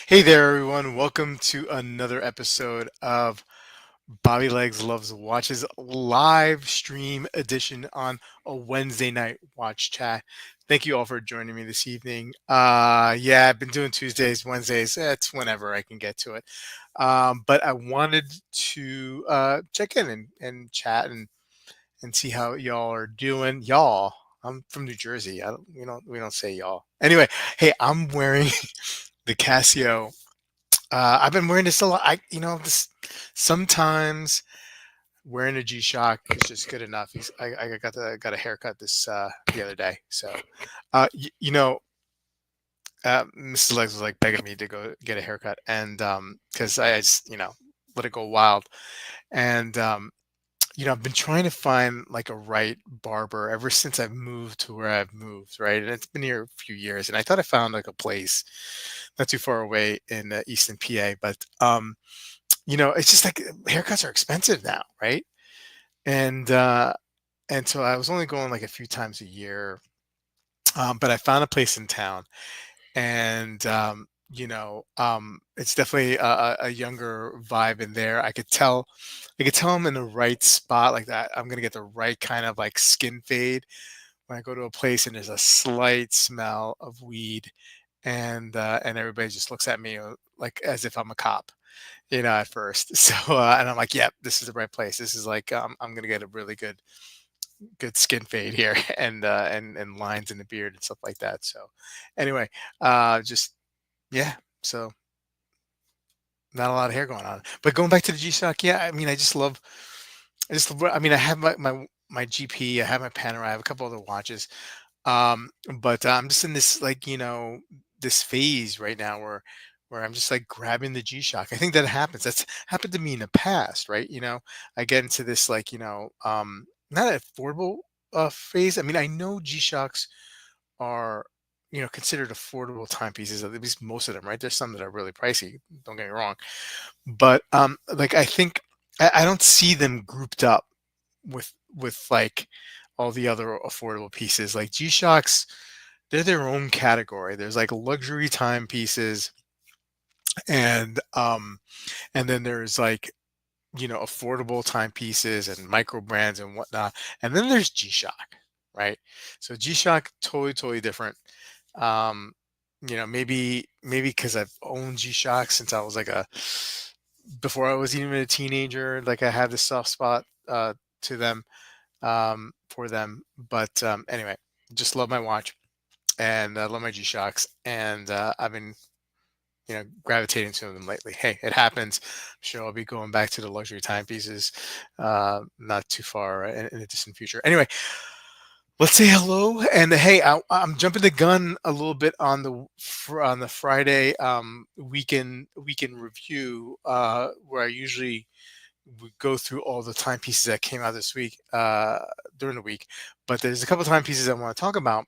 Hey there, everyone. Welcome to another episode of Bobby Legs Loves Watches live stream edition on a Wednesday night watch chat. Thank you all for joining me this evening. Yeah, I've been doing Tuesdays, Wednesdays. It's whenever I can get to it. But I wanted to check in and chat and see how y'all are doing. Y'all, I'm from New Jersey. I don't, we don't say y'all. Anyway, hey, I'm wearing the Casio. I've been wearing this a lot. This sometimes wearing a G-Shock is just good enough. I got a haircut this the other day, so uh, y- you know, Mrs. Legs was like begging me to go get a haircut, and because I just let it go wild, and I've been trying to find like a right barber ever since I've moved to where I've moved, right? And it's been here a few years, and I thought I found like a place not too far away in Eastern PA, but it's just like haircuts are expensive now, right? And and so I was only going like a few times a year, but I found a place in town, and it's definitely a younger vibe in there. I could tell I'm in the right spot, like that. I'm gonna get the right kind of like skin fade when I go to a place and there's a slight smell of weed, and everybody just looks at me like as if I'm a cop, at first. So, and I'm like, "Yep, this is the right place. This is like, I'm gonna get a really good skin fade here, and lines in the beard and stuff like that." So, anyway, just yeah. So not a lot of hair going on. But going back to the G-Shock, yeah. I mean, I mean, I have my GP, I have my Panerai, I have a couple other watches. But I'm just in this like this phase right now where I'm just like grabbing the G-Shock. I think that happens. That's happened to me in the past, right? I get into this like not affordable phase. I mean, I know G-Shocks are considered affordable timepieces, at least most of them, right? There's some that are really pricey. Don't get me wrong, but like I think I don't see them grouped up with like all the other affordable pieces. Like G-Shocks, they're their own category. There's like luxury timepieces, and and then there's like affordable timepieces and micro brands and whatnot. And then there's G-Shock, right? So G-Shock totally different. Um, maybe because I've owned G-Shock since I was like a before I was even a teenager. Like I have this soft spot to them, for them. But anyway, just love my watch and love my G-Shocks, and I've been gravitating to them lately. Hey, it happens. I'm sure I'll be going back to the luxury timepieces not too far in the distant future. Anyway, let's say hello. And hey, I'm jumping the gun a little bit on on the Friday weekend review, where I usually would go through all the timepieces that came out this week during the week. But there's a couple timepieces I want to talk about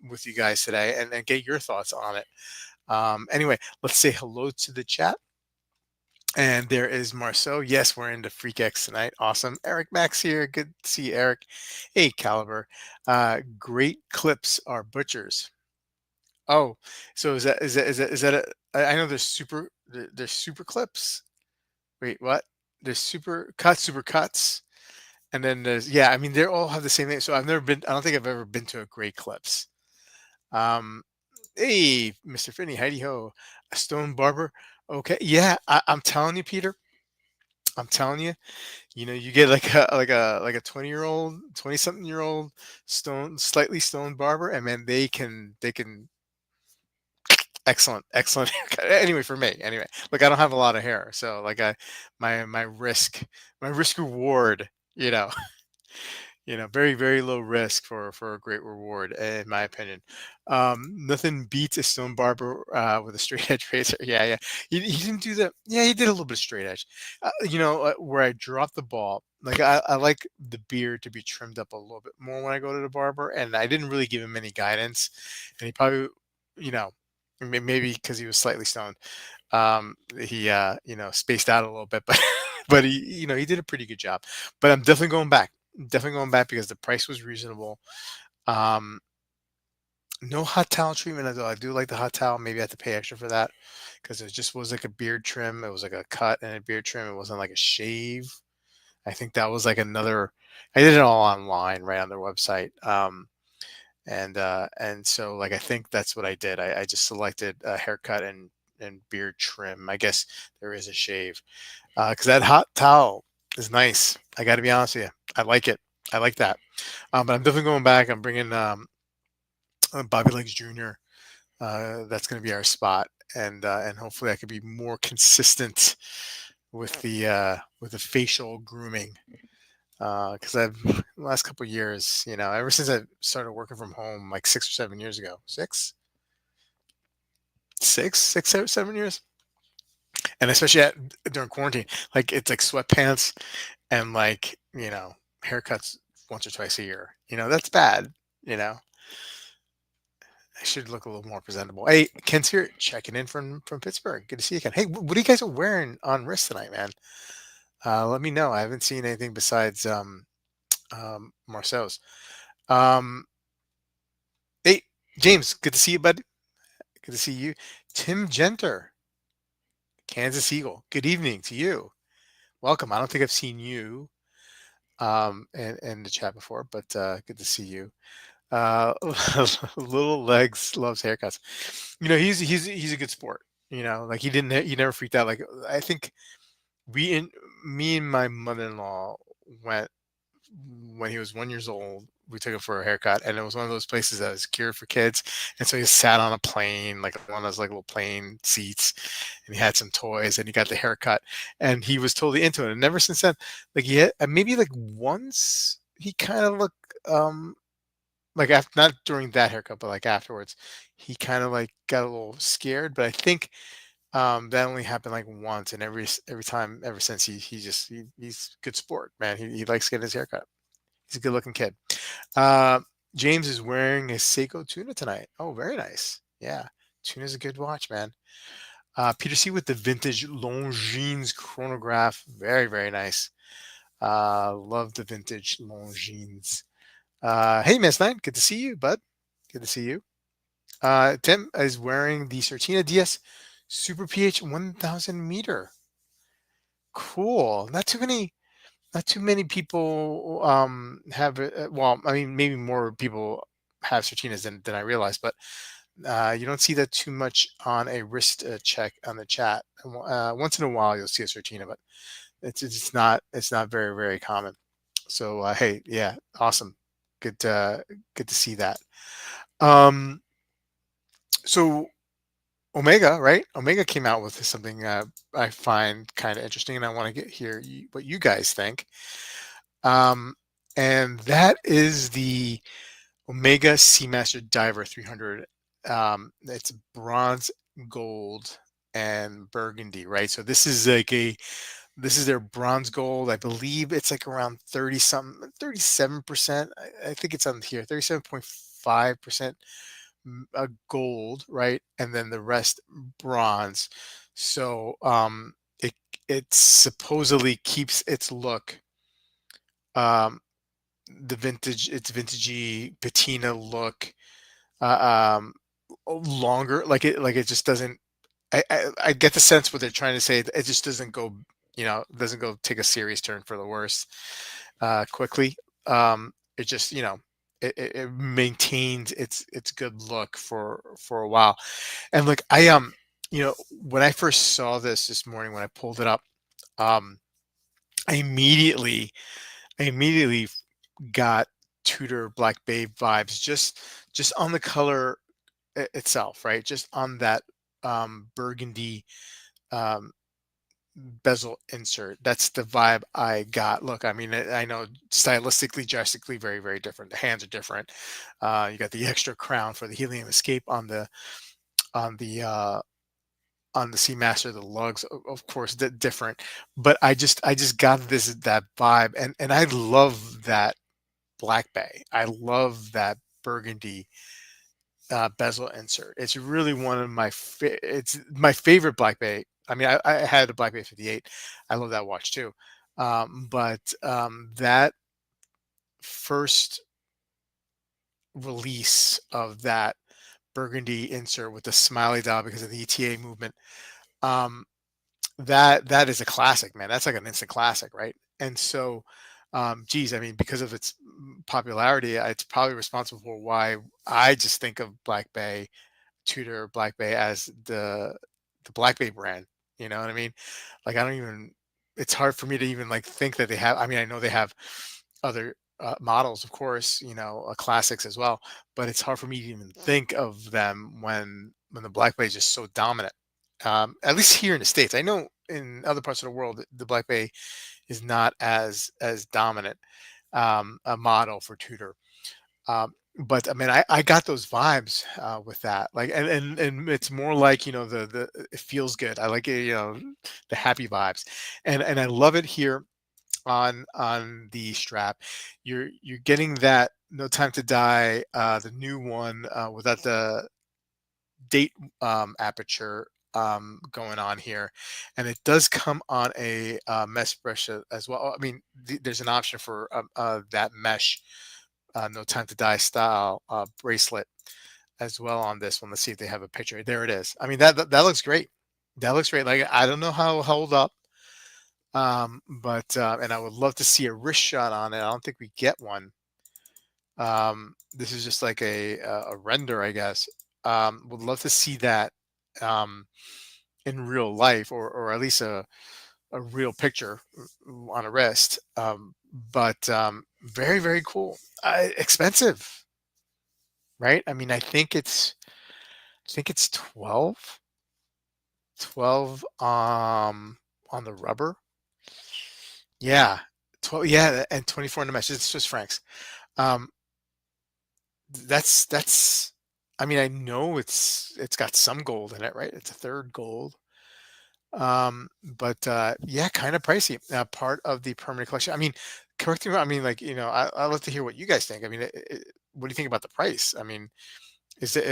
with you guys today, and get your thoughts on it. Anyway, let's say hello to the chat. And there is Marceau. Yes, we're into Freak X tonight. Awesome. Eric Max here. Good to see you, Eric. Hey, Caliber. Great clips are butchers. Oh, so is that I know there's super clips. Wait, what? There's super cuts, and then there's yeah. I mean, they all have the same name. So I've never been. I don't think I've ever been to a Great Clips. Um, hey, Mr. Finney, heidi ho, a stone barber. Okay, yeah, I'm telling you, Peter. I'm telling you, you get like a 20-year-old, 20-something-year-old slightly stoned barber, and man, they can excellent haircut. Anyway, for me, anyway, look, I don't have a lot of hair, so like my risk reward, very low risk for a great reward, in my opinion. Nothing beats a stone barber with a straight edge razor. Yeah, yeah. He didn't do that. Yeah, he did a little bit of straight edge. Where I dropped the ball. Like I like the beard to be trimmed up a little bit more when I go to the barber, and I didn't really give him any guidance, and he probably, you know, maybe because he was slightly stoned, he spaced out a little bit, but but he did a pretty good job. But I'm definitely going back. Definitely going back because the price was reasonable. Um, No hot towel treatment, although I do like the hot towel. Maybe I have to pay extra for that because it just was like a beard trim. It was like a cut and a beard trim. It wasn't like a shave. I think that was like another. I did it all online, right on their website. And so like I think that's what I did. I just selected a haircut and beard trim. I guess there is a shave because that hot towel is nice. I got to be honest with you. I like it. I like that. But I'm definitely going back. I'm bringing Bobby Legs Jr. That's going to be our spot, and hopefully I could be more consistent with the facial grooming. Because I've the last couple of years, ever since I started working from home, like 6 or 7 years ago, 7 years, and especially during quarantine, like it's like sweatpants and like haircuts once or twice a year. That's bad. You know, I should look a little more presentable. Hey, Ken's here checking in from Pittsburgh. Good to see you, Ken. Hey, what are you guys wearing on wrist tonight, man? Let me know. I haven't seen anything besides Marceau's. Um, hey, James, good to see you, bud. Good to see you. Tim Genter, Kansas Eagle. Good evening to you. Welcome. I don't think I've seen you in the chat before, but good to see you. Uh, Little Legs loves haircuts. He's a good sport. Like he never freaked out. Like I think we in me and my mother-in-law went when he was 1 years old. We took him for a haircut, and it was one of those places that was geared for kids. And so he sat on a plane, like one of those like little plane seats, and he had some toys, and he got the haircut, and he was totally into it. And ever since then, like he had maybe like once he kind of looked like after not during that haircut, but like afterwards, he kind of like got a little scared. But I think that only happened like once, and every time ever since he's a good sport, man. He likes getting his haircut. He's a good looking kid. Uh, James is wearing a Seiko tuna tonight. Oh, very nice. Yeah, tuna's a good watch, man. Peter C with the vintage Longines chronograph. Very, very nice. Love the vintage Longines. Hey, Miss Nine, good to see you, bud. Good to see you. Tim is wearing the Certina DS Super PH 1000 meter. Cool. Not too many people have it. Well, I mean, maybe more people have Certinas than I realized, but you don't see that too much on a wrist check on the chat. Once in a while, you'll see a Certina, but it's not very very common. So hey, yeah, awesome, good to see that. Um, so Omega, right? Omega came out with something I find kind of interesting, and I want to hear what you guys think. Um, and that is the Omega Seamaster Diver 300. It's bronze, gold, and burgundy, right? So this is their bronze gold. I believe it's like around 30 something, 37%. I think it's on here, 37.5% gold, right? And then the rest bronze. So it supposedly keeps its look. Um, its vintagey patina look uh, longer, like it just doesn't. I get the sense what they're trying to say. It just doesn't go, doesn't go take a serious turn for the worse quickly. It just, it maintains its good look for a while. And look, when I first saw this morning when I pulled it up, um, I immediately I immediately got Tudor Black Babe vibes just on the color itself, right? Just on that burgundy um, bezel insert. That's the vibe I got. Look, I mean, I know stylistically, drastically, very, very different. The hands are different. You got the extra crown for the helium escape on the uh, on the Seamaster. The lugs, of course, different. But I just got that vibe, and I love that Black Bay. I love that burgundy bezel insert. It's really one of it's my favorite Black Bay. I mean, I had a Black Bay 58. I love that watch too. But that first release of that burgundy insert with the smiley dial because of the ETA movement. Um, that is a classic, man. That's like an instant classic, right? And so, geez, I mean, because of its popularity, it's probably responsible for why I just think of Black Bay, Tudor Black Bay as the Black Bay brand. You know what I mean? Like I don't even. It's hard for me to even like think that they have. I mean, I know they have other models, of course, classics as well, but it's hard for me to even think of them when the Black Bay is just so dominant. At least here in the States, I know in other parts of the world, the Black Bay is not as dominant a model for Tudor. But I mean, I got those vibes with that, like, and it's more like the it feels good. I like it, the happy vibes, and I love it here on the strap. You're getting that No Time to Die, the new one without the date aperture going on here, and it does come on a mesh brush as well. I mean, there's an option for that mesh No Time to Die style bracelet as well on this one. Let's see if they have a picture. There it is. I mean, that looks great. That looks great. Like I don't know how it'll hold up, but and I would love to see a wrist shot on it. I don't think we get one. This is just like a render, I guess. Would love to see that um, in real life, or at least a real picture on a wrist. But very very cool. Expensive, right? I mean, I think it's 12 on the rubber. Yeah, 12. Yeah, and 24 in the mesh. It's Swiss francs. Um, that's. I mean, I know it's got some gold in it, right? It's a third gold. But yeah, kind of pricey. Part of the permanent collection. I mean, correct me. I mean, like I'd love to hear what you guys think. I mean, what do you think about the price? I mean,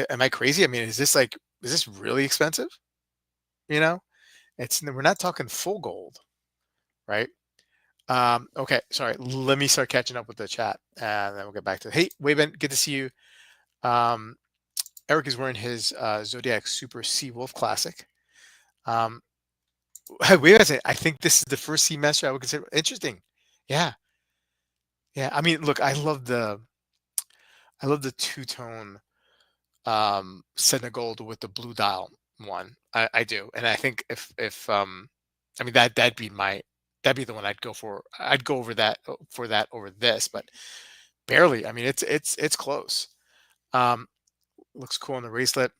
am I crazy? I mean, is this really expensive? You know, we're not talking full gold, right? Okay, sorry. Let me start catching up with the chat, and then we'll get back to it. Hey, Wayben, good to see you. Um, Eric is wearing his Zodiac Super Sea Wolf Classic. Um, wait a second. I think this is the first Seamaster I would consider interesting. Yeah, yeah. I mean, look, I love the two tone Senna Gold with the blue dial one. I do, and I think if I mean that'd be the one I'd go for. I'd go over that for that over this, but barely. I mean, it's close. Um, Looks cool on the bracelet.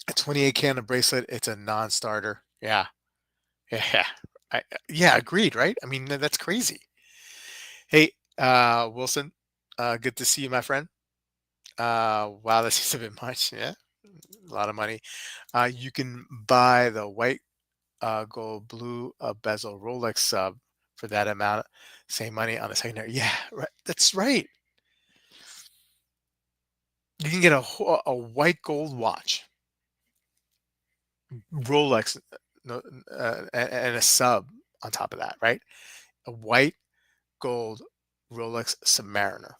A 28K on the bracelet. It's a non-starter. Yeah, yeah, yeah. Agreed. Right? I mean, that's crazy. Hey, Wilson. Good to see you, my friend. Wow, that seems a bit much. Yeah, a lot of money. You can buy the white gold blue bezel Rolex sub for that amount. Same money on a secondary. Yeah, right. That's right. You can get a white gold watch, Rolex, no, and a sub on top of that, right? A white gold Rolex Submariner.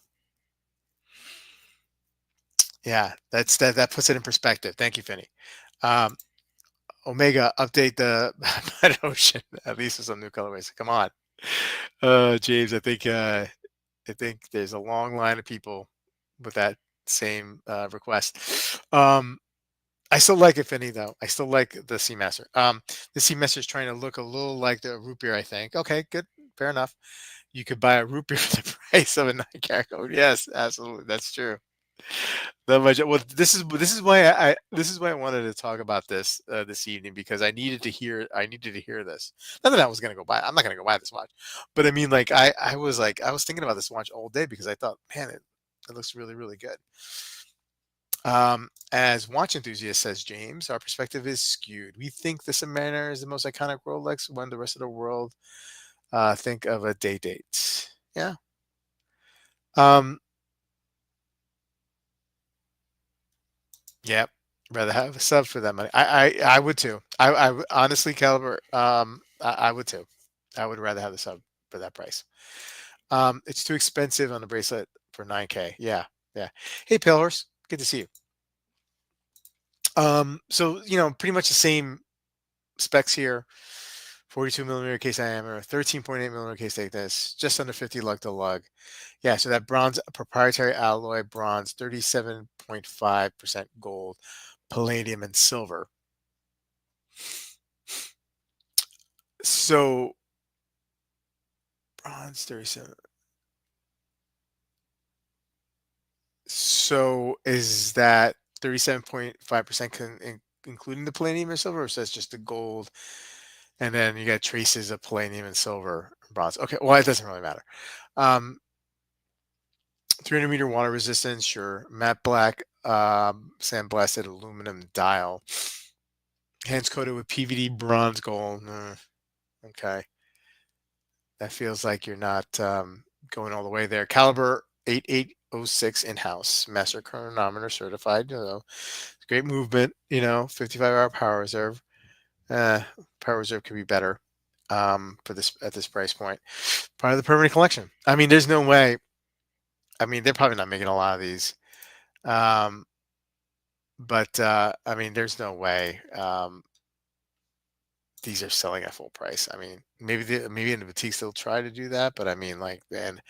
Yeah, that puts it in perspective. Thank you, Finny. Um, Omega, update the Red Ocean at least with some new colorways. Come on, James. I think there's a long line of people with that same request. I still like it, Finny, though. I still like the Seamaster. The Seamaster is trying to look a little like the root beer, I think. Okay, good, fair enough. You could buy a root beer for the price of a 9 karat gold. Yes, absolutely, that's true. That much. Well, this is why I wanted to talk about this this evening because I needed to hear this. Not that I was gonna go buy. I'm not gonna go buy this watch, but I mean, I was thinking about this watch all day because I thought, man, it looks really really good. As watch enthusiast says James, our perspective is skewed. We think the Submariner is the most iconic Rolex when the rest of the world think of a date. Yeah. Um, yeah. Rather have a sub for that money. I would too. Honestly, Caliber, I would too. I would rather have the sub for that price. It's too expensive on the bracelet for 9K. Yeah. Yeah. Hey, Pale Horse. Good to see you. So pretty much the same specs here. 42 millimeter case diameter, 13.8 millimeter case thickness, just under 50 lug to lug. Yeah, so that bronze, proprietary alloy bronze, 37.5% gold, palladium, and silver. So bronze 37. So is that 37.5% including the palladium and silver, or is that just the gold? And then you got traces of palladium and silver, bronze. Okay, well, it doesn't really matter. Um, 300-meter water resistance, sure. Matte black sandblasted aluminum dial. Hands coated with PVD bronze gold. Okay, that feels like you're not going all the way there. Caliber 8806 in-house. Master chronometer certified. Great movement. 55-hour power reserve. Uh, Power reserve could be better for this at this price point. Part of the permanent collection. I mean, there's no way. I mean, they're probably not making a lot of these. Um, but I mean, there's no way these are selling at full price. I mean, maybe in the boutiques they'll try to do that, but I mean, like, man,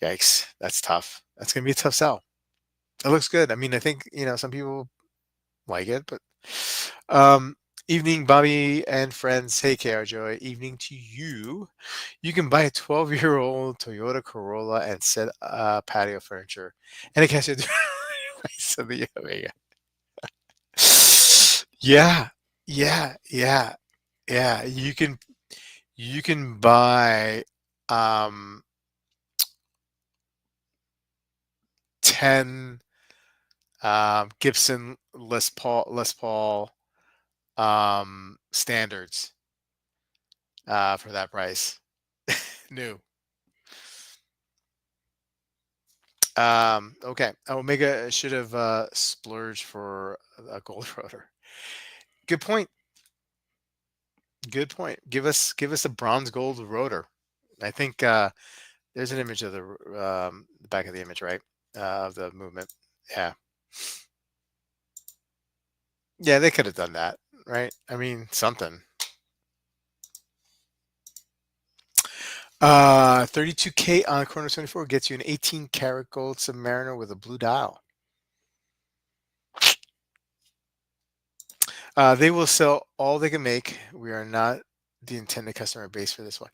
yikes, that's tough. That's gonna be a tough sell. It looks good. I mean, I think some people like it, but um, evening, Bobby and friends. Hey, KR Joy. Evening to you. You can buy a 12-year-old Toyota Corolla and set patio furniture, and it catches the price of the Omega. Yeah, yeah, yeah, yeah. You can buy um 10 Gibson Les Paul standards for that price. New. Okay. Omega should have splurged for a gold rotor. Good point. Good point. Give us a bronze gold rotor. I think there's an image of the back of the image, right? Of the movement. Yeah. Yeah, they could have done that, right? I mean, something. 32K on Chrono 24 gets you an 18 karat gold Submariner with a blue dial. They will sell all they can make. We are not the intended customer base for this one.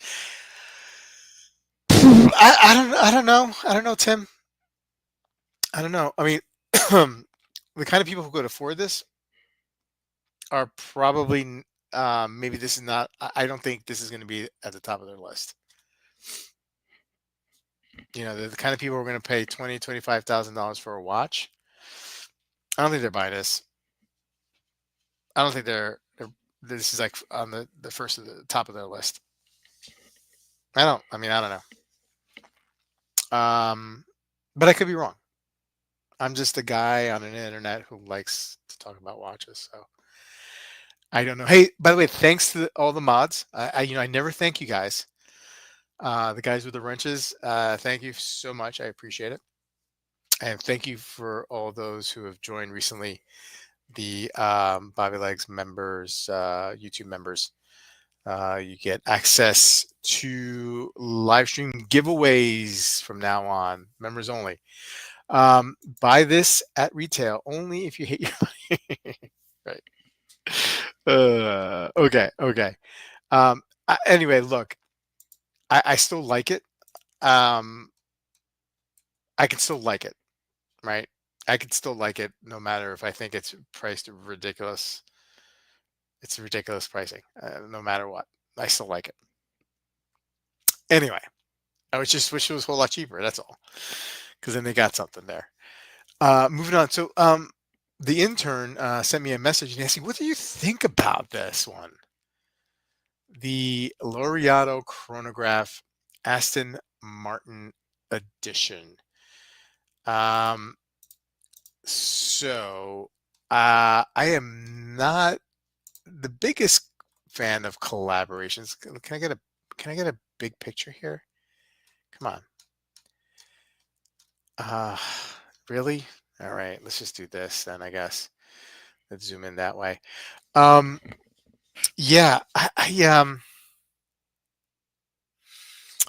I don't know. I don't know, Tim. I don't know. I mean, the kind of people who could afford this are probably maybe this is not. I don't think this is going to be at the top of their list. The kind of people who are going to pay $25,000 for a watch. I don't think they're buying this. I don't think they're this is like on the first of the top of their list. I mean, I don't know. But I could be wrong. I'm just a guy on an internet who likes to talk about watches, so I don't know. Hey, by the way, thanks to all the mods. I never thank you guys. The guys with the wrenches. Thank you so much. I appreciate it, and thank you for all those who have joined recently. The Bobby Legs members, YouTube members. You get access to live stream giveaways from now on, members only. Buy this at retail only if you hate your money. Right. Okay. Anyway, look, I still like it. Um, I can still like it, right? I can still like it no matter if I think it's priced ridiculous. It's ridiculous pricing, no matter what. I still like it. Anyway, I was just wish it was a whole lot cheaper. That's all, because then they got something there. Moving on. So, the intern sent me a message and asked me, "What do you think about this one?" The Laureato Chronograph Aston Martin edition. Um, I am not the biggest fan of collaborations. Can I get a big picture here? Come on. Uh, really? All right, let's just do this then, I guess. Let's zoom in that way. Um, yeah,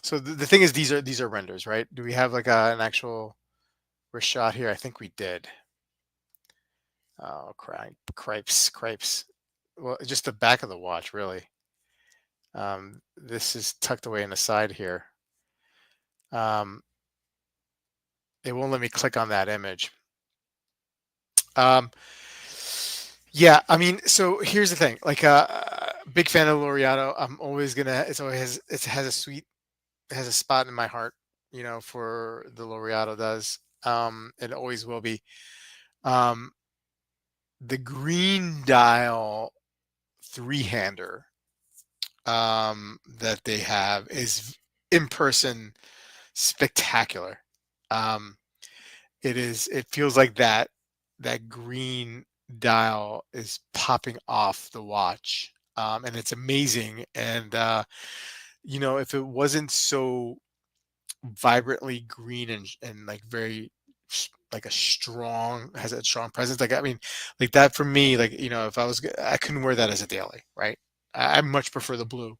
so the thing is, these are renders, right? Do we have like an actual shot here? I think we did. Oh, cripes. Well, just the back of the watch, really. This is tucked away in the side here. Um, it won't let me click on that image. Um, yeah, I mean, so here's the thing. Like, big fan of Laureato. I'm always gonna. It has a it has a spot in my heart, for the Laureato does. It always will be. Um, the green dial three-hander that they have is in person spectacular. Um, it feels like that green dial is popping off the watch. And it's amazing. And if it wasn't so vibrantly green and like like a strong has a strong presence, like, I mean, like that for me, like, if I couldn't wear that as a daily, right? I much prefer the blue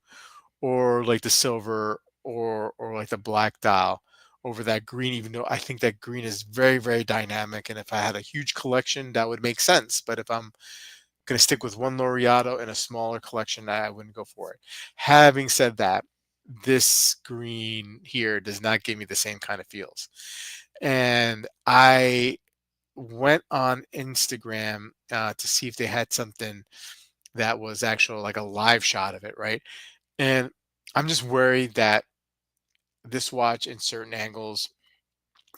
or like the silver or like the black dial over that green, even though I think that green is very, very dynamic. And if I had a huge collection, that would make sense. But if I'm going to stick with one Laureato in a smaller collection, I wouldn't go for it. Having said that, this green here does not give me the same kind of feels. And I went on Instagram to see if they had something that was actual, like a live shot of it, right? And I'm just worried that this watch in certain angles,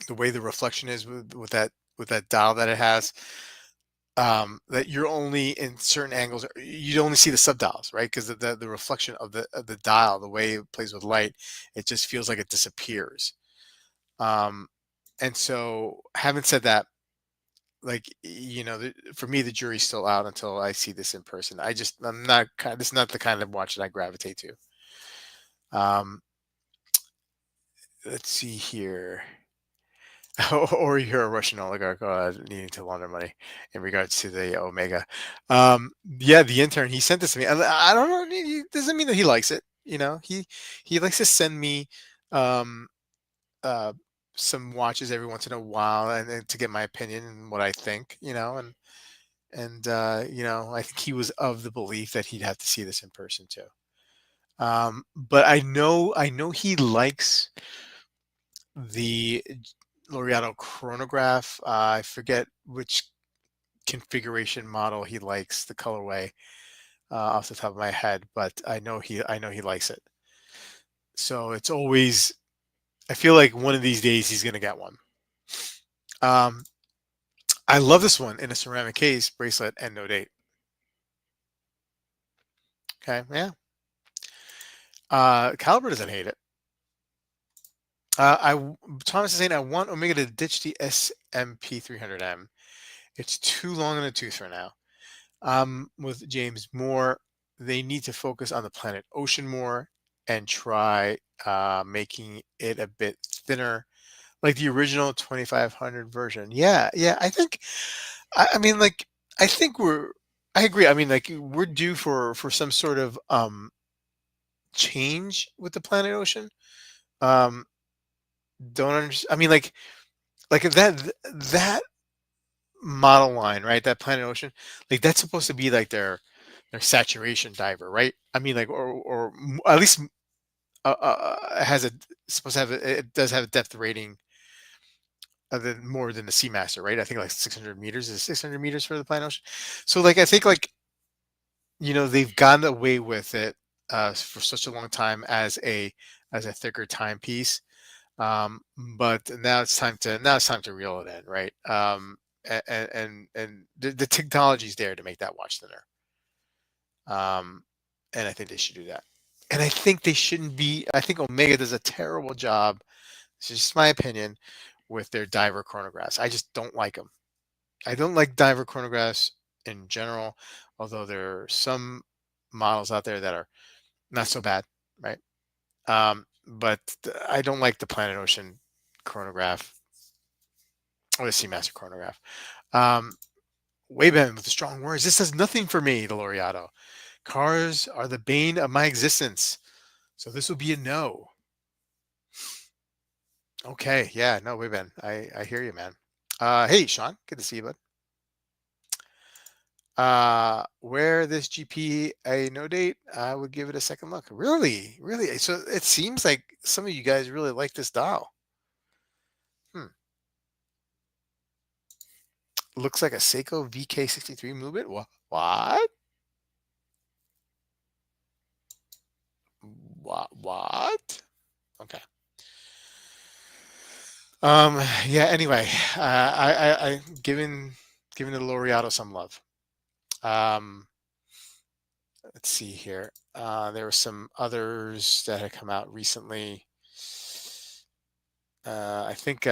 the way the reflection is with that dial that it has, that you're only in certain angles, you only see the sub dials, right? Because the reflection of the dial, the way it plays with light, it just feels like it disappears. Um, and so, having said that, like, for me, the jury's still out until I see this in person. I'm not kind. This is not the kind of watch that I gravitate to. Um, let's see here. Or you're a Russian oligarch needing to launder money in regards to the Omega. Yeah, the intern, he sent this to me. I don't know. Doesn't mean that he likes it. He likes to send me um, uh, some watches every once in a while, and to get my opinion and what I think. And I think he was of the belief that he'd have to see this in person too. But I know he likes the Laureato chronograph. I forget which configuration model he likes, the colorway, off the top of my head, but I know he likes it. So it's always, I feel like one of these days he's gonna get one. Um, I love this one in a ceramic case, bracelet, and no date. Okay, yeah. Caliber doesn't hate it. Thomas is saying I want Omega to ditch the SMP 300M. It's too long in the tooth for now. With James Moore, they need to focus on the planet ocean more and try making it a bit thinner, like the original 2500 version. Yeah, yeah. I mean, like, I think I agree. I mean, like, we're due for some sort of change with the planet ocean. Um, don't understand. I mean, like that model line, right? That Planet Ocean, like that's supposed to be like their saturation diver, right? I mean, like, or at least has a supposed to have it does have a depth rating more than the Seamaster, right? I think like 600 meters is 600 meters for the Planet Ocean. So, like, I think, like, they've gotten away with it for such a long time as a thicker timepiece. But now it's time to reel it in, right? And the technology's there to make that watch thinner. Um, and I think they should do that. And I think they shouldn't be. I think Omega does a terrible job. This is just my opinion with their diver chronographs. I just don't like them. I don't like diver chronographs in general, although there are some models out there that are not so bad, right? But I don't like the Planet Ocean chronograph or the Seamaster chronograph. Um, Wayben with the strong words. This does nothing for me, the Laureato. Cars are the bane of my existence. So this will be a no. Okay, yeah, no, Wayben. I hear you, man. Hey, Sean, good to see you, bud. Where this GP a no date, I would give it a second look. Really, really. So it seems like some of you guys really like this dial. Hmm. Looks like a Seiko VK63 movement. What? What? Okay. Yeah. Anyway, I giving the Laureato some love. Um, let's see here. There were some others that had come out recently. I think.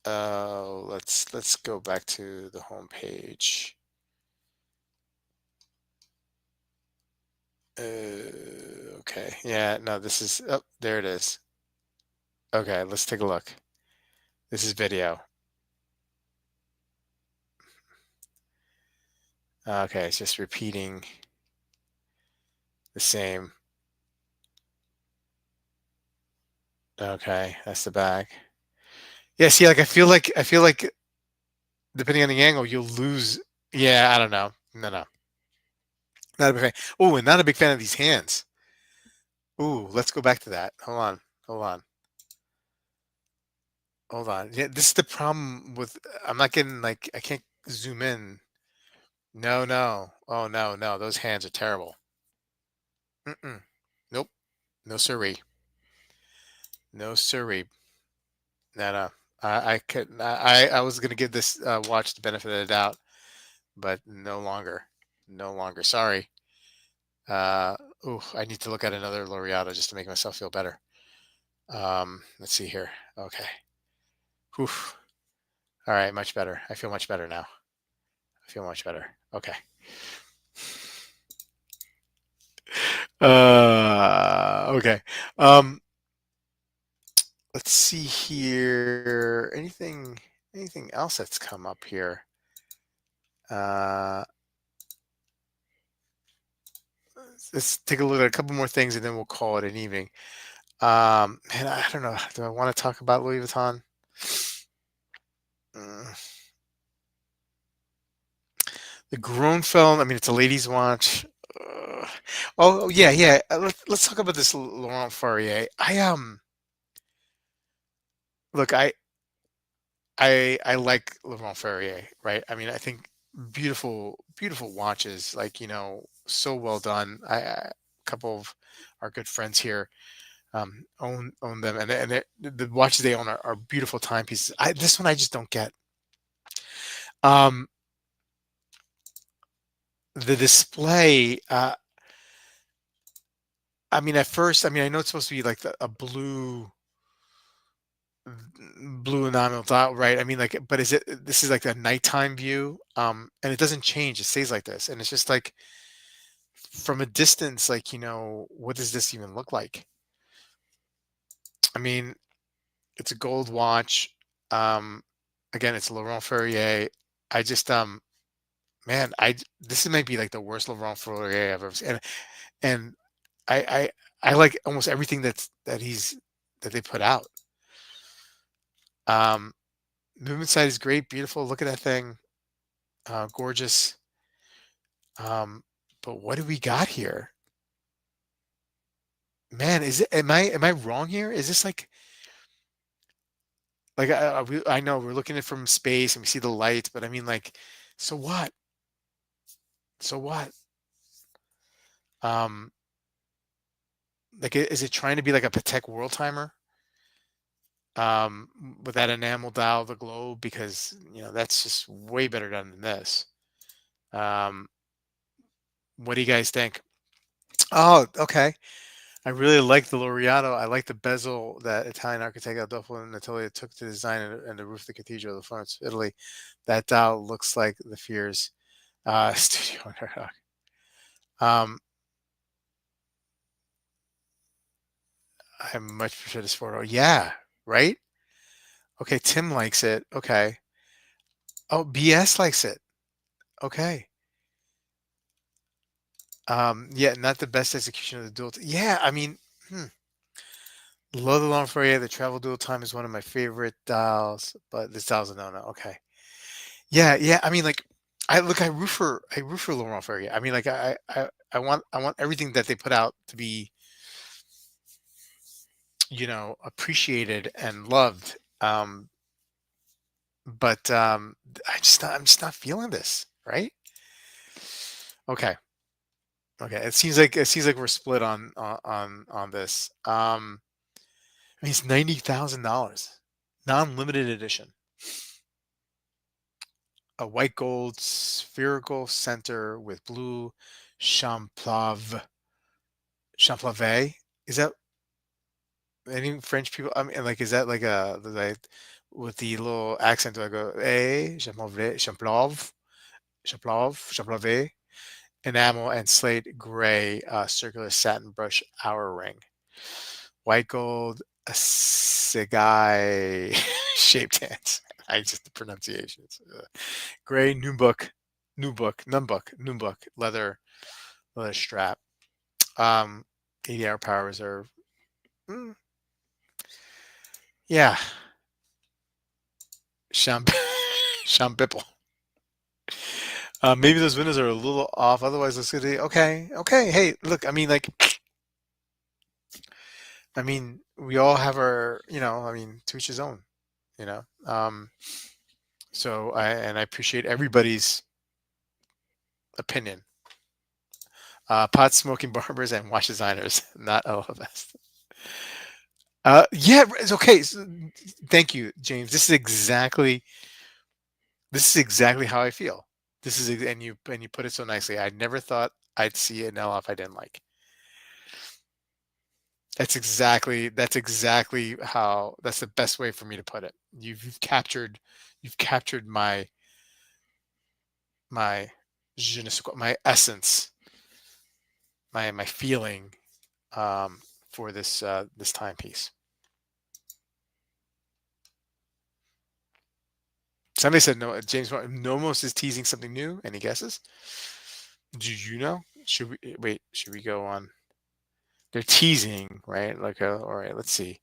Let's go back to the home page. Okay. Yeah. No. This is. Oh, there it is. Okay. Let's take a look. This is video. Okay. It's just repeating the same. Okay. That's the back. Yeah. See, like I feel like depending on the angle, you'll lose. Yeah. I don't know. No. No. Not a big fan. Oh, and not a big fan of these hands. Ooh. Let's go back to that. Hold on. Hold on. Hold on. Yeah. This is the problem with. I'm not getting like. I can't zoom in. No. No. Oh no. No. Those hands are terrible. Mm-mm. Nope. No siree. No siree. No. No. I could. I was gonna give this watch the benefit of the doubt, but no longer. No longer. Sorry. Uh. Ooh. I need to look at another Laureato just to make myself feel better. Let's see here. Okay. Whew. All right. Much better. I feel much better now. I feel much better. Okay. Okay. Um. Let's see here. Anything else that's come up here? Uh, let's take a look at a couple more things and then we'll call it an evening. And I don't know. Do I want to talk about Louis Vuitton? Mm. The Groenfeld. I mean, it's a ladies' watch. Uh, oh yeah, yeah. Let's talk about this Laurent Faurier. Look. I like Laurent Ferrier, right? I mean, I think beautiful watches, like so well done. A couple of our good friends here own them, and the watches they own are beautiful timepieces. This one I just don't get. Um, the display. I mean, at first, I mean, I know it's supposed to be like a blue enamel dot, right? I mean, like, but this is like a nighttime view, and it doesn't change. It stays like this, and it's just like from a distance, like, what does this even look like? I mean, it's a gold watch. Um, Again, it's Laurent Ferrier. I just, man, this might be like the worst Laurent Ferrier I've ever seen, and I I like almost everything that they put out. Um, Movement side is great, beautiful. Look at that thing, gorgeous. Um, but what do we got here? Man, is it? Am I wrong here? Is this like I know we're looking at it from space and we see the lights, but I mean, like, so what? So what? Um, like, is it trying to be like a Patek World Timer? With that enamel dial, the globe, because that's just way better done than this. Um, what do you guys think? Oh, okay. I really like the Laureato. I like the bezel that Italian architect Adolfo Natoli took to design and the roof of the Cathedral of Florence, Italy. That dial looks like the Fears studio underdog. Um, I much prefer the Sporto. Yeah, right? Okay, Tim likes it. Okay. Oh, BS likes it. Okay. Yeah, not the best execution of the dual. Yeah, I mean, hmm. Love the long Fourier. The travel dual time is one of my favorite dials, but this dial's a no-no. Okay. Yeah, yeah. I mean, like, I root for Laurent Fourier. I mean, like, I want everything that they put out to be, appreciated and loved. But I'm just not feeling this, right? Okay. Okay. It seems like we're split on this. I mean, it's $90,000, non-limited edition, a white gold spherical center with blue champlave champlave. Is that any French people? I mean, like, is that like a like with the little accent? Do I go champlave champlave champlave champlave? Enamel and slate gray circular satin brush hour ring, white gold cigai shaped hands. I just the pronunciations. Gray nubuck leather strap. 80-hour power reserve. Mm, yeah, Champ Champipple. Maybe those windows are a little off. Otherwise, let's get okay. Okay. Hey, look. I mean, we all have our, I mean, to each his own, you know. So I appreciate everybody's opinion. Pot smoking barbers and watch designers, not LFS. Yeah, it's okay. Thank you, James. This is exactly how I feel. And you put it so nicely. I never thought I'd see an LF I didn't like. That's exactly how that's the best way for me to put it. You've captured my je ne sais quoi, my essence, my feeling um, for this timepiece. Somebody said no. James Nomos is teasing something new. Any guesses? Do you know? Should we wait? Should we go on? They're teasing, right? Like, all right. Let's see.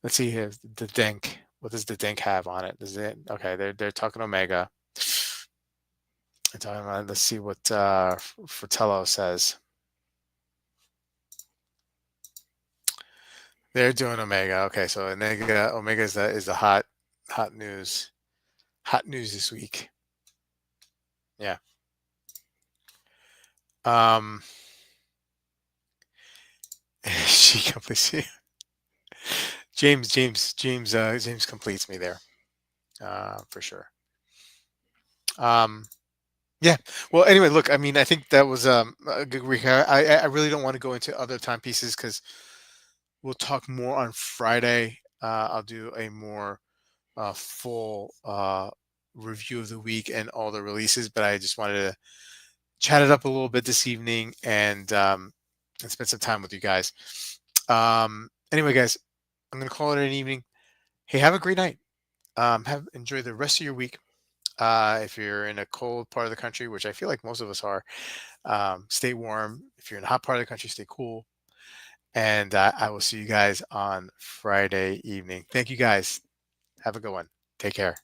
Let's see if the Denk. What does the Denk have on it? Does it? Okay, they're talking Omega. They're talking about. Let's see what Fratello says. They're doing Omega. Okay, so Omega is the hot news. Hot news this week. Yeah. Um, she completes James completes me there, for sure. Um, yeah. Well, anyway, look, I mean, I think that was a good recap. I really don't want to go into other timepieces because we'll talk more on Friday. I'll do a more full review of the week and all the releases, but I just wanted to chat it up a little bit this evening and spend some time with you guys. Anyway, guys, I'm gonna call it an evening. Hey, have a great night. Have enjoy the rest of your week. If you're in a cold part of the country, which I feel like most of us are, stay warm. If you're in a hot part of the country, stay cool. And I will see you guys on Friday evening. Thank you guys. Have a good one. Take care.